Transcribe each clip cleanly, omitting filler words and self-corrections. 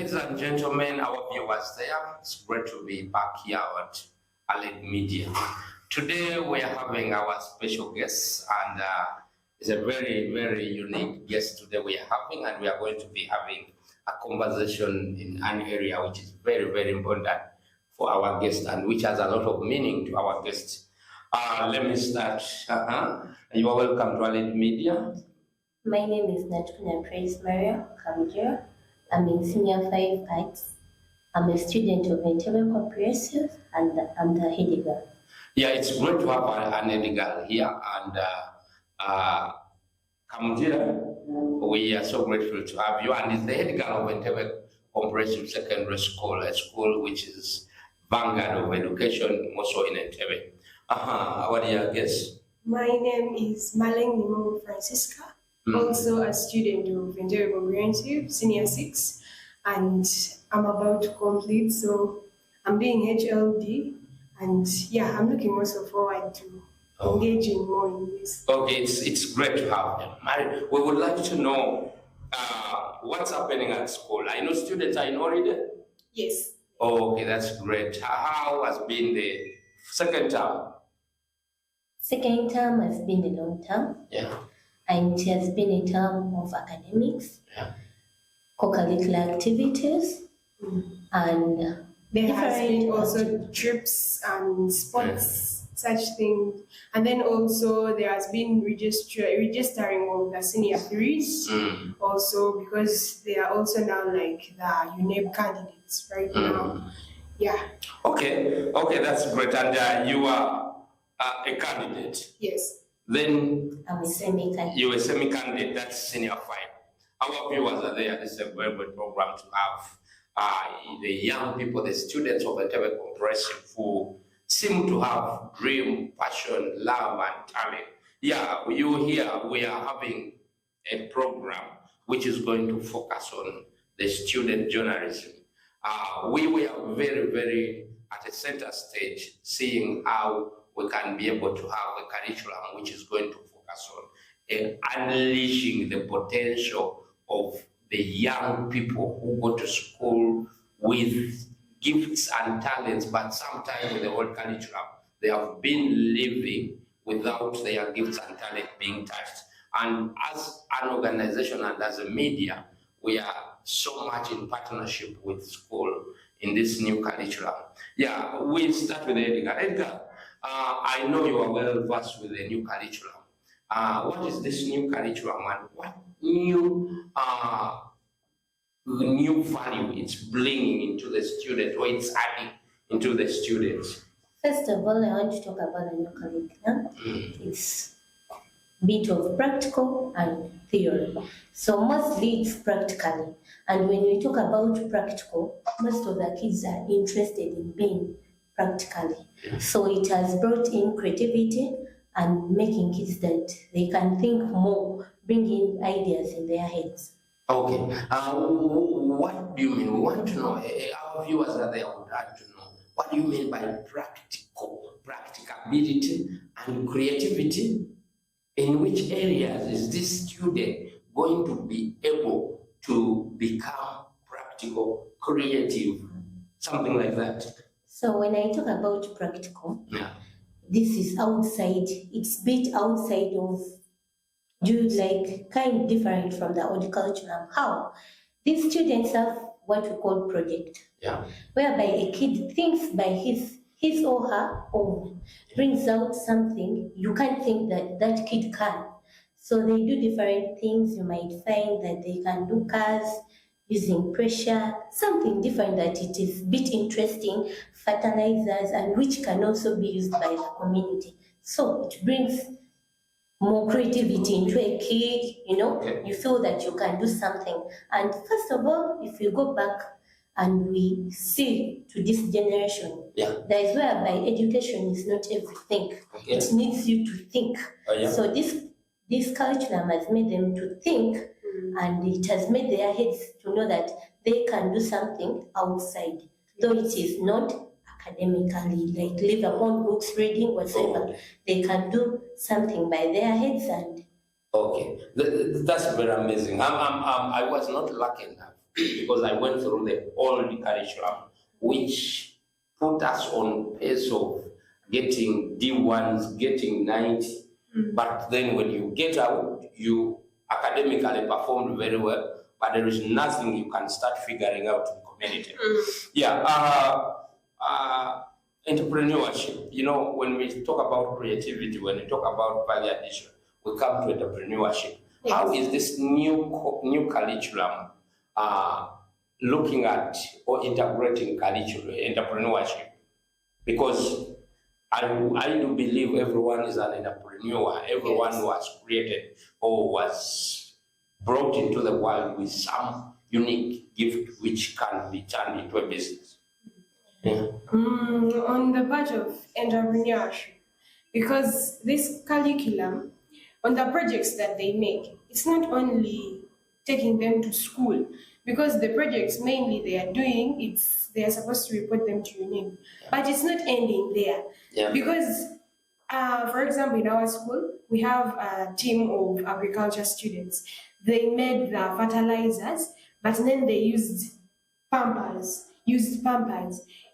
Ladies and gentlemen, our viewers there, it's great to be back here at Aled Media. Today we are having our special guest, and it's a very, very unique guest today we are having, and we are going to be having a conversation in an area which is very, very important for our guest and which has a lot of meaning to our guest. Let me start. You are welcome to Aled Media. My name is Natuna Praise Maria Kamjira. I'm in Senior 5 Arts. I'm a student of Entebbe Comprehensive and I'm the head girl. Yeah, it's great to have an head girl here. And Kamjira, we are so grateful to have you. And it's the head girl of Entebbe Comprehensive Secondary School, a school which is vanguard of education, also in Entebbe. What are your guests? My name is Maleng Nimo Francisca. Also a student of Entebbe Comprehensive, Senior 6, and I'm about to complete, so I'm doing HLD, and yeah, I'm looking also forward to engaging more in this. Okay, it's great to have them. We would like to know what's happening at school. I know students are in holiday? Yes. Okay, that's great. How has been the second term? Second term has been a long term. Yeah. And it has been a term of academics, co-curricular activities, and there has been also trips and sports, such things. And then also there has been registering of the senior 3s, also because they are also now like the UNEB candidates right now. Yeah. Okay, that's great. And you are a candidate? Yes. Then I'm a semi-candidate. You're a semi-candidate, that's Senior 5. Our viewers are there. This is a very good program to have the young people, the students of Entebbe Comprehensive who seem to have dream, passion, love, and talent. Yeah, you here, we are having a program which is going to focus on the student journalism. We were very, very at a center stage, seeing how we can be able to have a curriculum which is going to focus on unleashing the potential of the young people who go to school with gifts and talents, but sometimes with the whole curriculum, they have been living without their gifts and talent being touched. And as an organization and as a media, we are so much in partnership with school in this new curriculum. Yeah, we start with Edgar. Edgar, I know you are well versed with the new curriculum. What is this new curriculum and what new value it's bringing into the students or it's adding into the students? First of all, I want to talk about the new curriculum. It's a bit of practical and theory. So mostly it's practically. And when we talk about practical, most of the kids are interested in being practically. So it has brought in creativity and making kids that they can think more, bring in ideas in their heads. Okay. What do you mean? We want to know, our viewers are there would like to know, what do you mean by practicability and creativity? In which areas is this student going to be able to become practical, creative, something like that? So when I talk about practical, this is outside, it's a bit outside of, kind of different from the old curriculum. How? These students have what we call project, whereby a kid thinks by his or her own, brings out something you can't think that kid can. So they do different things. You might find that they can do cars, using pressure, something different that it is a bit interesting, fertilizers, and which can also be used by the community. So it brings more creativity into a kid, you feel that you can do something. And first of all, if you go back and we see to this generation, there is whereby education is not everything. It needs you to think. So this curriculum has made them to think, and it has made their heads to know that they can do something outside, though it is not academically, like live upon books, reading, whatsoever. They can do something by their heads and. Okay, that's very amazing. I was not lucky enough because I went through the old curriculum, which put us on pace of getting D1s, getting 90. But then when you get out, you academically performed very well, but there is nothing you can start figuring out in the community. Entrepreneurship. You know, when we talk about creativity, when we talk about value addition, we come to entrepreneurship. Yes. How is this new curriculum looking at or integrating entrepreneurship? Because I do believe everyone is an entrepreneur. Everyone was created or was brought into the world with some unique gift which can be turned into a business. On the part of entrepreneurship, because this curriculum, on the projects that they make, it's not only taking them to school, because the projects mainly they are doing, they are supposed to report them to UNEP, but it's not ending there. Because, for example, in our school, we have a team of agriculture students. They made the fertilizers, but then they used pampers.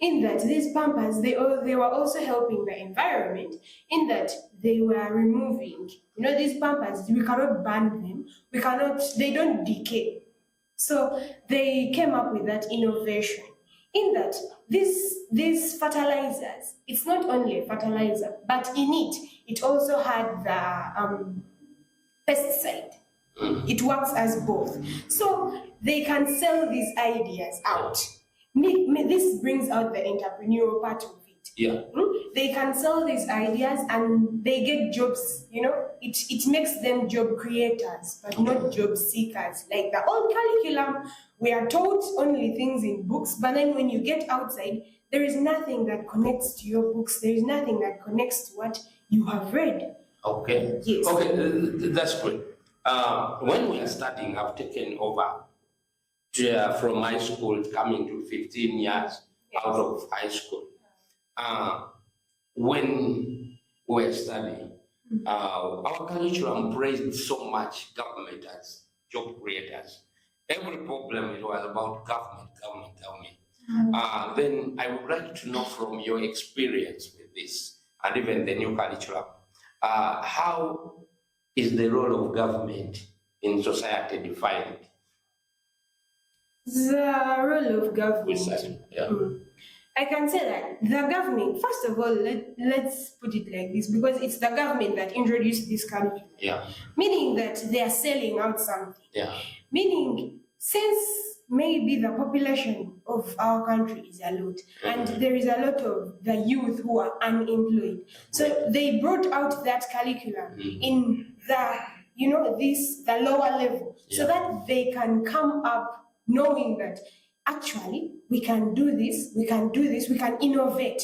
In that these pampers, they were also helping the environment, in that they were removing, these pampers, we cannot burn them, they don't decay. So they came up with that innovation, in that these fertilizers, it's not only a fertilizer, but in it also had the pesticide. It works as both. So they can sell these ideas out. This brings out the entrepreneurial part of it. They can sell these ideas and they get jobs, it makes them job creators, but not job seekers. Like the old curriculum, we are taught only things in books, but then when you get outside, there is nothing that connects to your books. There is nothing that connects to what you have read. Okay. Yes. Okay, that's great. When we are starting, I've taken over from high school, coming to 15 years out of high school. When we were studying, our curriculum praised so much government as job creators. Every problem, it was about government. Then I would like to know from your experience with this, and even the new curriculum, how is the role of government in society defined? The role of government. I can say that the government, first of all, let's put it like this, because it's the government that introduced this curriculum. Meaning that they are selling out something. Meaning, since maybe the population of our country is a lot, and there is a lot of the youth who are unemployed. So they brought out that curriculum in the lower level, so that they can come up knowing that actually we can do this, we can innovate.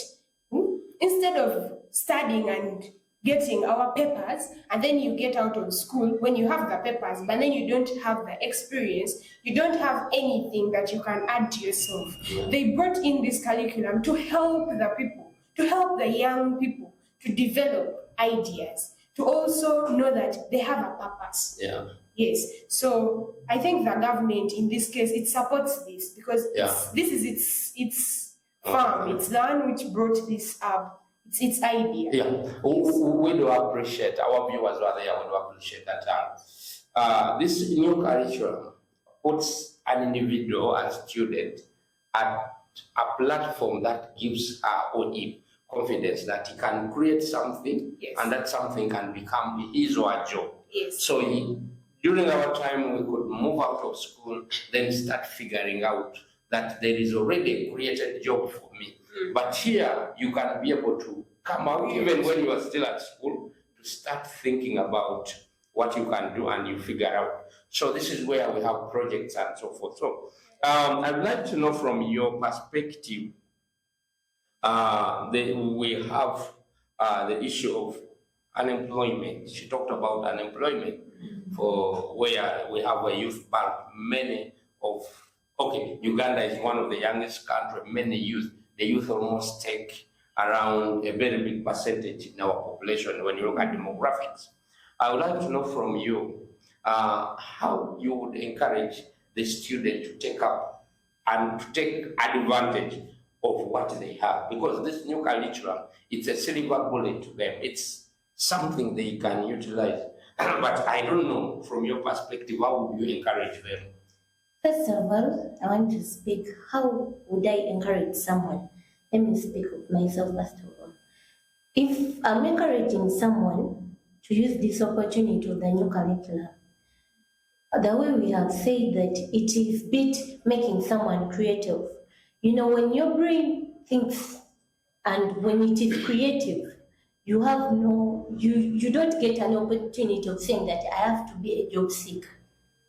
Instead of studying and getting our papers, and then you get out of school when you have the papers, but then you don't have the experience, you don't have anything that you can add to yourself. They brought in this curriculum to help the people, to help the young people to develop ideas, to also know that they have a purpose. Yes, so I think the government in this case, it supports this, because this is its farm. It's the one which brought this up. It's its idea. We do appreciate, our viewers were there, we do appreciate that. This new curriculum puts an individual, a student, at a platform that gives OE confidence that he can create something, and that something can become his or her job. So during our time, we could move out of school, then start figuring out that there is already a created job for me. But here, you can be able to come out, even when you are still at school, to start thinking about what you can do, and you figure out. So this is where we have projects and so forth. So I'd like to know from your perspective, we have the issue of unemployment. She talked about unemployment, for where we have a youth bank. Uganda is one of the youngest countries. The youth almost take around a very big percentage in our population when you look at demographics. I would like to know from you how you would encourage the student to take up and to take advantage of what they have. Because this new curriculum, it's a silver bullet to them. It's something they can utilize. But I don't know, from your perspective, how would you encourage them? First of all, I want to speak, how would I encourage someone? Let me speak of myself first of all. If I'm encouraging someone to use this opportunity of the new curriculum, the way we have said that it is bit making someone creative. You know, when your brain thinks and when it is creative, you have you don't get an opportunity of saying that I have to be a job seeker.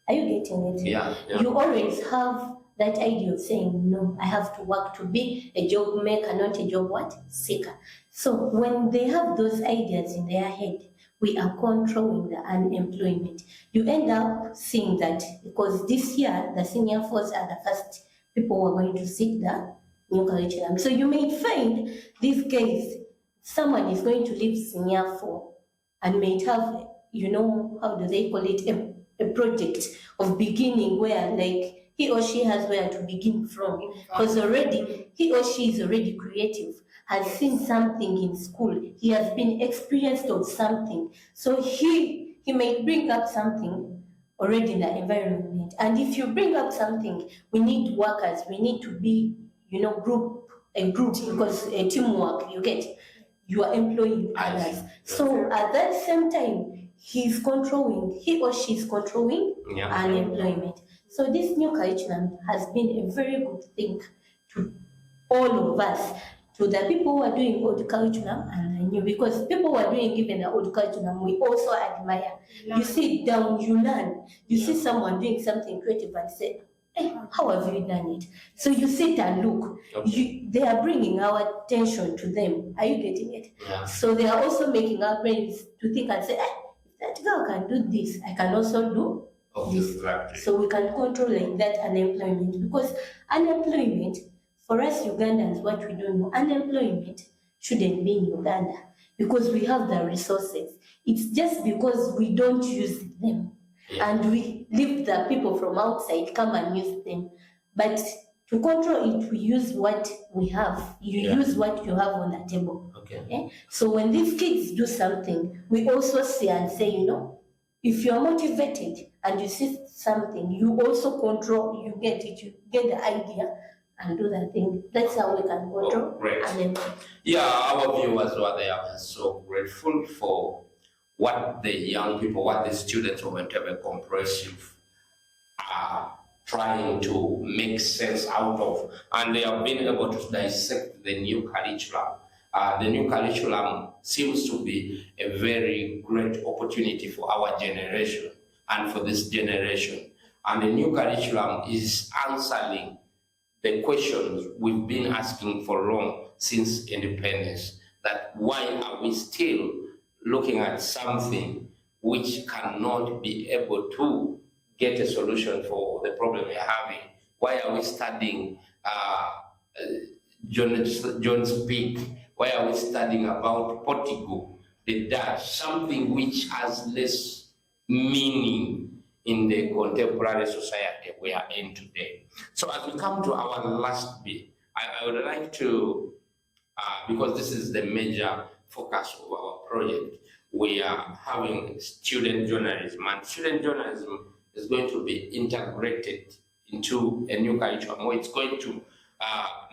Are you getting it? Yeah. You always have that idea of saying, no, I have to work to be a job maker, not a job seeker. So when they have those ideas in their head, we are controlling the unemployment. You end up seeing that because this year, the senior fours are the first people who are going to seek the new curriculum. So you may find this case, someone is going to leave senior four and may have, how do they call it, a project of beginning where like he or she has where to begin from. Because already, he or she is already creative, has seen something in school, he has been experienced of something. So he may bring up something already in the environment. And if you bring up something, we need workers, we need to be, a group, because a teamwork, you are employing others. So at that same time, he or she is controlling unemployment. So this new curriculum has been a very good thing to all of us, to the people who are doing old curriculum and the new, because people who are doing even the old curriculum, we also admire. You sit down, you learn. You see someone doing something creative and say, hey, how have you done it? So you sit and look. Okay. They are bringing our attention to them. Are you getting it? Yeah. So they are also making our brains to think and say, if that girl can do this, I can also do this. Exactly. So we can control like that unemployment, because unemployment, for us Ugandans, what we don't know, unemployment shouldn't be in Uganda because we have the resources. It's just because we don't use them. Yeah. And we leave the people from outside come and use them. But to control it, we use what we have. You use what you have on the table. Okay. Yeah? So when these kids do something, we also see and say, if you're motivated and you see something, you also control, you get it, you get the idea and do the thing. That's how we can control. Great. Our viewers were there were so grateful for what the young people, what the students of Entebbe Comprehensive are trying to make sense out of, and they have been able to dissect the new curriculum. The new curriculum seems to be a very great opportunity for our generation and for this generation. And the new curriculum is answering the questions we've been asking for long since independence, that why are we still looking at something which cannot be able to get a solution for the problem we're having? Why are we studying John's Peak? Why are we studying about Portugal, the Dutch, something which has less meaning in the contemporary society we are in today? So as we come to our last bit, I would like to, because this is the major focus of our project, we are having student journalism, and student journalism is going to be integrated into a new curriculum, where it's going to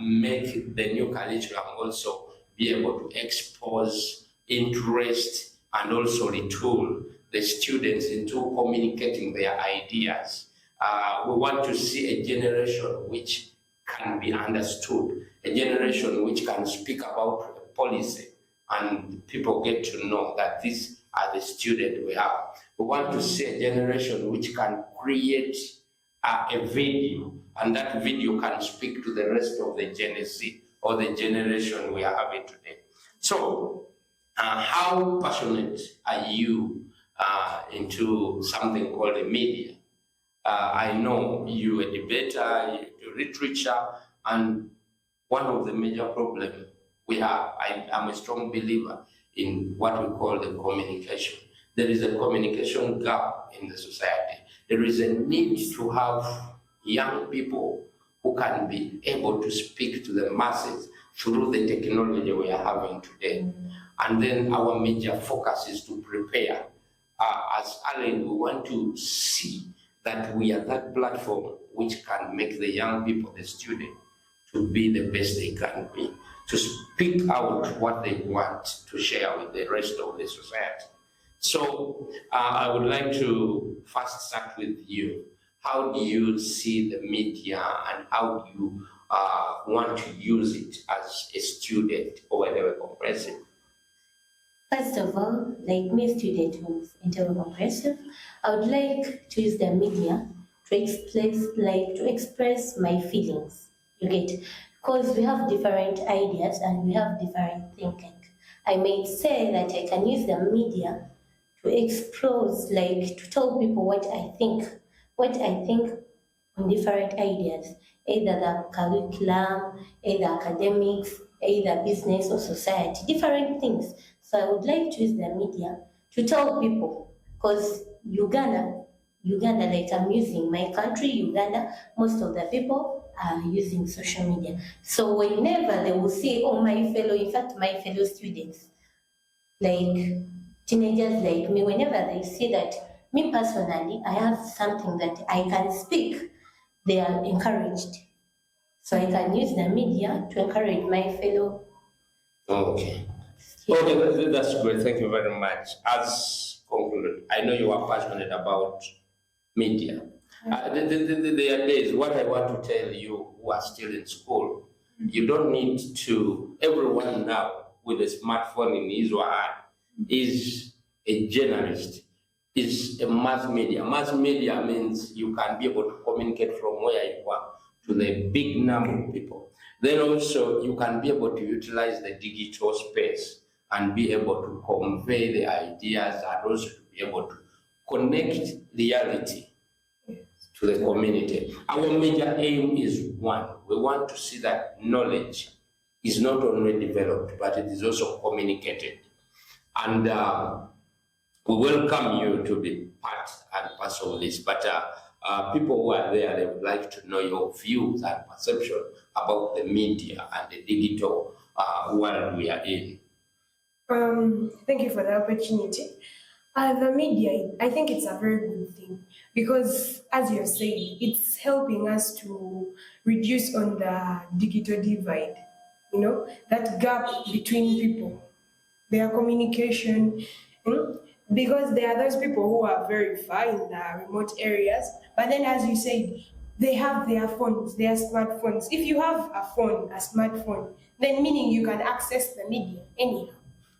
make the new curriculum also be able to expose interest and also retool the students into communicating their ideas. We want to see a generation which can be understood, a generation which can speak about policy and people get to know that these are the students we have. We want to see a generation which can create a video, and that video can speak to the rest of the Gen Z or the generation we are having today. So, how passionate are you into something called the media? I know you're a debater, you do literature, and one of the major problems we have, I am a strong believer in what we call the communication. There is a communication gap in the society. There is a need to have young people who can be able to speak to the masses through the technology we are having today. And then our major focus is to prepare. As Allen, we want to see that we are that platform which can make the young people, the students, to be the best they can be, to speak out what they want to share with the rest of the society. So I would like to first start with you. How do you see the media and how do you want to use it as a student or whatever comprehensive? First of all, like me, a student of Integrable Comprehensive, I would like to use the media to express my feelings. You get, because we have different ideas and we have different thinking. I may say that I can use the media to expose, like to tell people what I think on different ideas, either the curriculum, either academics, either business or society, different things. So I would like to use the media to tell people, because Uganda, like I'm using my country, Uganda, most of the people are using social media. So whenever they will see, my fellow students, like teenagers like me, whenever they see that me personally, I have something that I can speak, they are encouraged. So I can use the media to encourage my fellow. Okay. Okay, that's great. Thank you very much. As concluded, I know you are passionate about media. There are days, what I want to tell you who are still in school, you don't need to, everyone now with a smartphone in his or her is a journalist, is a mass media. Mass media means you can be able to communicate from where you are to the big number of people. Then also you can be able to utilize the digital space and be able to convey the ideas and also to be able to connect reality to the community. Our major aim is one. We want to see that knowledge is not only developed, but it is also communicated. And we welcome you to be part and parcel of this. But people who are there, they would like to know your views and perception about the media and the digital world we are in. Thank you for the opportunity. The media, I think it's a very good thing because, as you're saying, it's helping us to reduce on the digital divide, that gap between people, their communication, because there are those people who are very far in the remote areas, but then, as you said, they have their phones, their smartphones. If you have a phone, a smartphone, then meaning you can access the media anyhow.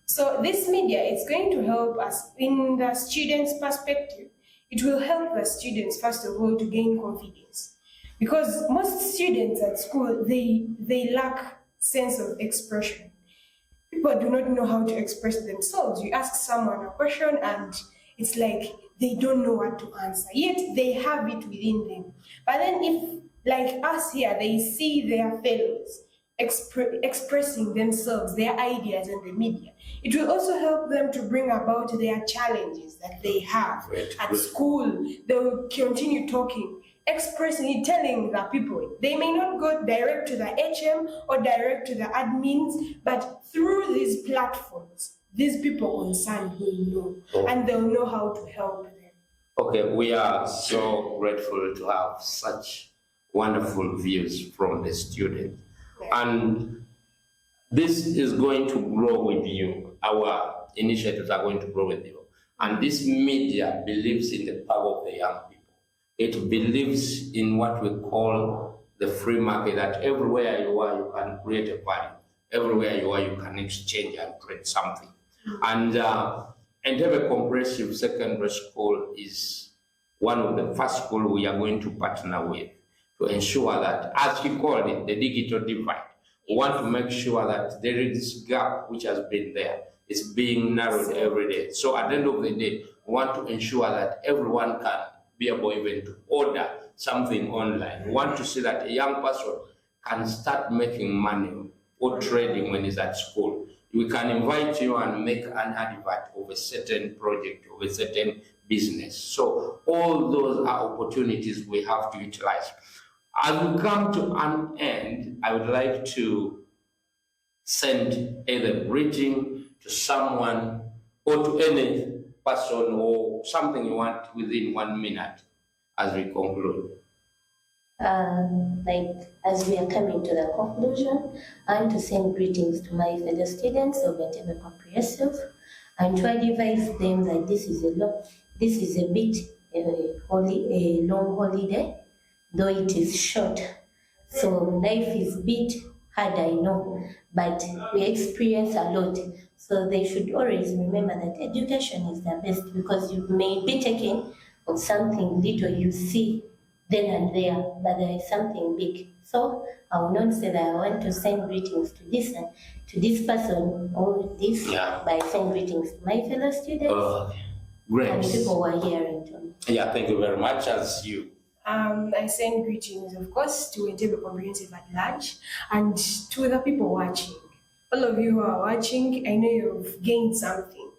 So this media is going to help us in the students' perspective. It will help the students, first of all, to gain confidence. Because most students at school, they lack sense of expression. People do not know how to express themselves. You ask someone a question and it's like they don't know what to answer, yet they have it within them. But then if, like us here, they see their fellows expressing themselves, their ideas in the media, it will also help them to bring about their challenges that they have at school. They will continue talking, expressing it, telling the people. They may not go direct to the HM or direct to the admins, but through these platforms, these people concerned will know, and they'll know how to help them. Okay, we are so grateful to have such wonderful views from the students. And this is going to grow with you. Our initiatives are going to grow with you. And this media believes in the power of the young people. It believes in what we call the free market, that everywhere you are, you can create a value. Everywhere you are, you can exchange and create something. And Entebbe Comprehensive Secondary School is one of the first schools we are going to partner with to ensure that, as he called it, the digital divide. We want to make sure that there is this gap which has been there. It's being narrowed every day. So at the end of the day, we want to ensure that everyone can be able even to order something online. We want to see that a young person can start making money or trading when he's at school. We can invite you and make an advert of a certain project, of a certain business. So all those are opportunities we have to utilize. As we come to an end, I would like to send either greeting to someone or to any person or something you want within 1 minute as we conclude. As we are coming to the conclusion, I want to send greetings to my fellow students of Entebbe Comprehensive and to advise them that this is a bit a long holiday, though it is short. So life is a bit hard, I know, but we experience a lot. So they should always remember that education is the best, because you may be taking of something little you see then and there, but there is something big. So I will not say that I want to send greetings to this and to this person or this, but I send greetings to my fellow students Great. and people who are hearing to me. Yeah, thank you very much. As you. I send greetings, of course, to Entebbe Comprehensive at large and to the people watching. All of you who are watching, I know you've gained something,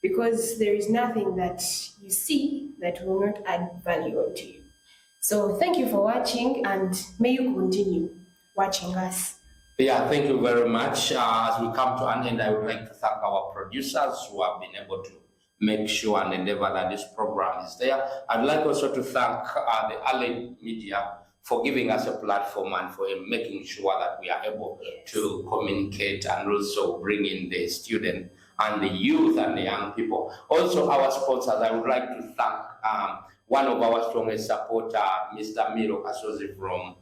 because there is nothing that you see that will not add value onto you. So thank you for watching, and may you continue watching us. Yeah, thank you very much. As we come to an end, I would like to thank our producers who have been able to make sure and endeavor that this program is there. I'd like also to thank the Allied Media for giving us a platform and for making sure that we are able to communicate and also bring in the student and the youth and the young people. Also, our sponsors, I would like to thank one of our strongest supporters, Mr. Miro Kasozi from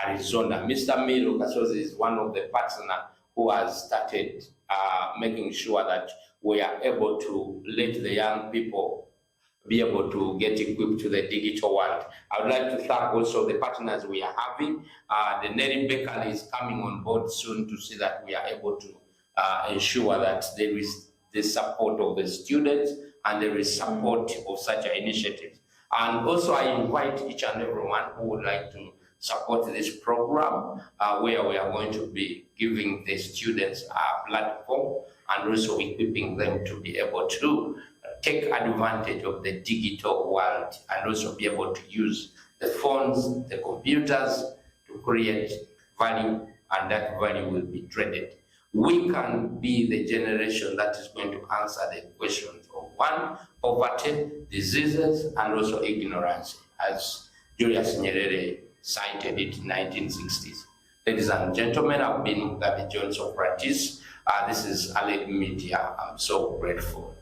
Arizona. Mr. Miro Kasozi is one of the partners who has started making sure that we are able to let the young people be able to get equipped to the digital world. I would like to thank also the partners we are having. The Nelly Bakery is coming on board soon to see that we are able to ensure that there is the support of the students and there is support of such initiatives. And also I invite each and everyone who would like to support this program where we are going to be giving the students a platform and also equipping them to be able to take advantage of the digital world and also be able to use the phones, the computers to create value, and that value will be traded. We can be the generation that is going to answer the questions of one, poverty, diseases, and also ignorance, as Julius Nyerere cited it in 1960s. Ladies and gentlemen, I've been Mugabe John Socrates. This is Allied Media. I'm so grateful.